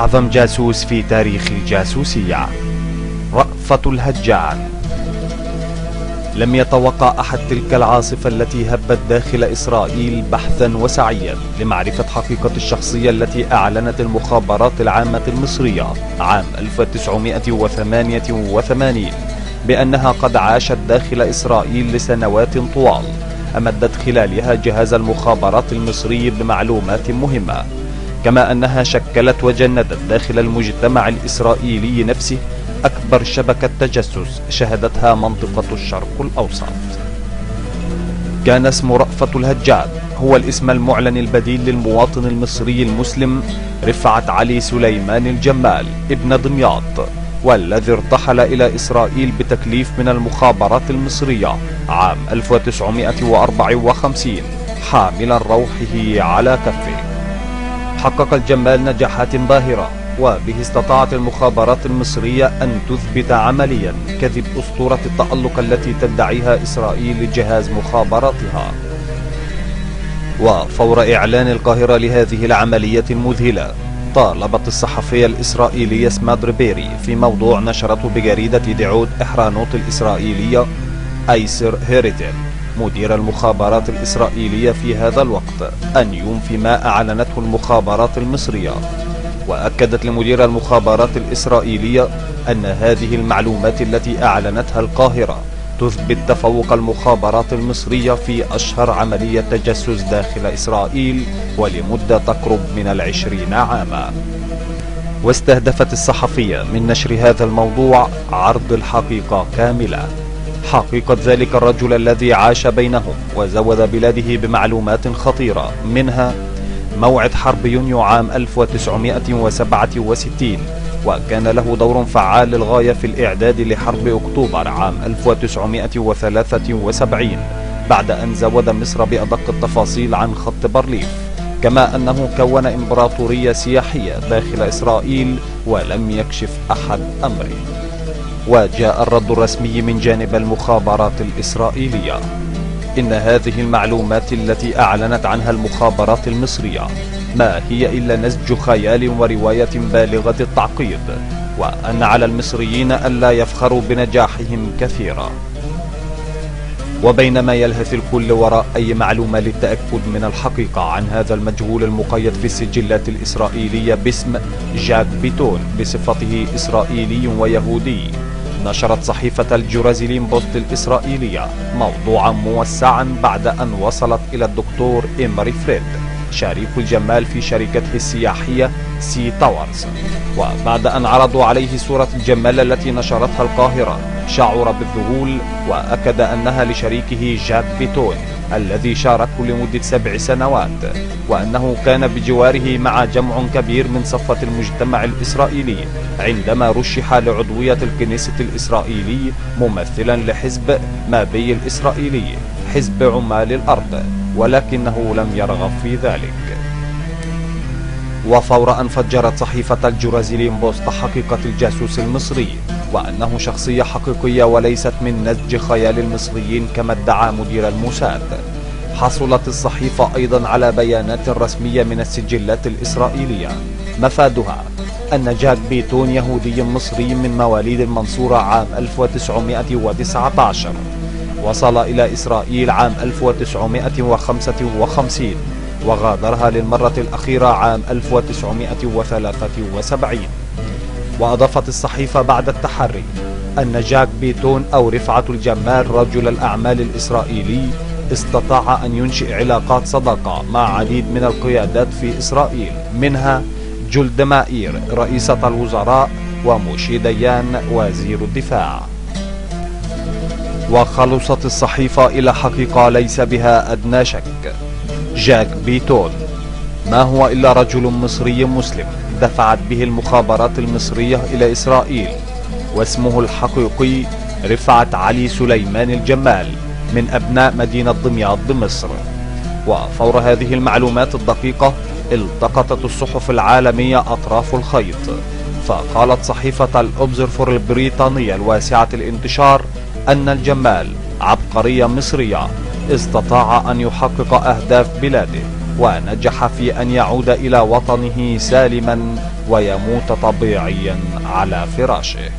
أعظم جاسوس في تاريخ الجاسوسية، رأفت الهجان. لم يتوقع أحد تلك العاصفة التي هبت داخل إسرائيل بحثا وسعيا لمعرفة حقيقة الشخصية التي أعلنت المخابرات العامة المصرية عام 1988 بأنها قد عاشت داخل إسرائيل لسنوات طوال، أمدت خلالها جهاز المخابرات المصري بمعلومات مهمة، كما أنها شكلت وجندت داخل المجتمع الإسرائيلي نفسه أكبر شبكة تجسس شهدتها منطقة الشرق الأوسط. كان اسم رأفت الهجان هو الاسم المعلن البديل للمواطن المصري المسلم رفعت علي سليمان الجمال ابن دمياط، والذي ارتحل إلى إسرائيل بتكليف من المخابرات المصرية عام 1954 حاملا روحه على كفه. حقق الجمال نجاحات باهرة، وبه استطاعت المخابرات المصرية أن تثبت عمليا كذب أسطورة التألق التي تدعيها إسرائيل لجهاز مخابراتها. وفور إعلان القاهرة لهذه العملية المذهلة، طالبت الصحفية الإسرائيلية سماد ريبيري في موضوع نشرته بجريدة دعوت إحرانوت الإسرائيلية أيسر هيريتل مدير المخابرات الإسرائيلية في هذا الوقت أن ينفي ما أعلنته المخابرات المصرية، وأكدت لمدير المخابرات الإسرائيلية أن هذه المعلومات التي أعلنتها القاهرة تثبت تفوق المخابرات المصرية في أشهر عملية تجسس داخل إسرائيل ولمدة تقرب من 20 عاما. واستهدفت الصحفية من نشر هذا الموضوع عرض الحقيقة كاملة، حقيقة ذلك الرجل الذي عاش بينهم وزود بلاده بمعلومات خطيرة، منها موعد حرب يونيو عام 1967، وكان له دور فعال للغاية في الإعداد لحرب أكتوبر عام 1973 بعد أن زود مصر بأدق التفاصيل عن خط بارليف، كما أنه كون إمبراطورية سياحية داخل إسرائيل ولم يكشف أحد أمره. وجاء الرد الرسمي من جانب المخابرات الإسرائيلية: إن هذه المعلومات التي أعلنت عنها المخابرات المصرية ما هي إلا نسج خيال ورواية بالغة التعقيد، وأن على المصريين ألا يفخروا بنجاحهم كثيرا. وبينما يلهث الكل وراء أي معلومة للتأكد من الحقيقة عن هذا المجهول المقيد في السجلات الإسرائيلية باسم جاك بيتون بصفته إسرائيلي ويهودي، نشرت صحيفة الجيروزاليم بوست الإسرائيلية موضوعا موسعا بعد أن وصلت إلى الدكتور إمري فريد شريك الجمال في شركته السياحية سي تاورز، وبعد أن عرضوا عليه صورة الجمال التي نشرتها القاهرة شعر بالذهول، وأكد أنها لشريكه جاك بيتون الذي شاركه لمدة 7 سنوات، وأنه كان بجواره مع جمع كبير من صفوة المجتمع الإسرائيلي عندما رشح لعضوية الكنيسة الإسرائيلي ممثلا لحزب مابي الإسرائيلي، حزب عمال الأرض، ولكنه لم يرغب في ذلك. وفور أن فجرت صحيفة الجيروزاليم بوست حقيقة الجاسوس المصري، وأنه شخصية حقيقية وليست من نسج خيال المصريين كما ادعى مدير الموساد، حصلت الصحيفة أيضا على بيانات رسمية من السجلات الإسرائيلية مفادها أن جاك بيتون يهودي مصري من مواليد المنصورة عام 1919، وصل إلى إسرائيل عام 1955 وغادرها للمرة الأخيرة عام 1973. وأضافت الصحيفة بعد التحري أن جاك بيتون أو رفعت الجمال رجل الأعمال الإسرائيلي استطاع أن ينشئ علاقات صداقة مع عديد من القيادات في إسرائيل، منها جولدا مائير رئيسة الوزراء وموشي ديان وزير الدفاع. وخلصت الصحيفة إلى حقيقة ليس بها أدنى شك: جاك بيتون ما هو إلا رجل مصري مسلم دفعت به المخابرات المصرية إلى إسرائيل، واسمه الحقيقي رفعت علي سليمان الجمال من أبناء مدينة دمياط بمصر. وفور هذه المعلومات الدقيقة التقطت الصحف العالمية أطراف الخيط، فقالت صحيفة الأوبزرفر البريطانية الواسعة الانتشار أن الجمال عبقرية مصرية استطاع أن يحقق أهداف بلاده ونجح في أن يعود إلى وطنه سالما ويموت طبيعيا على فراشه.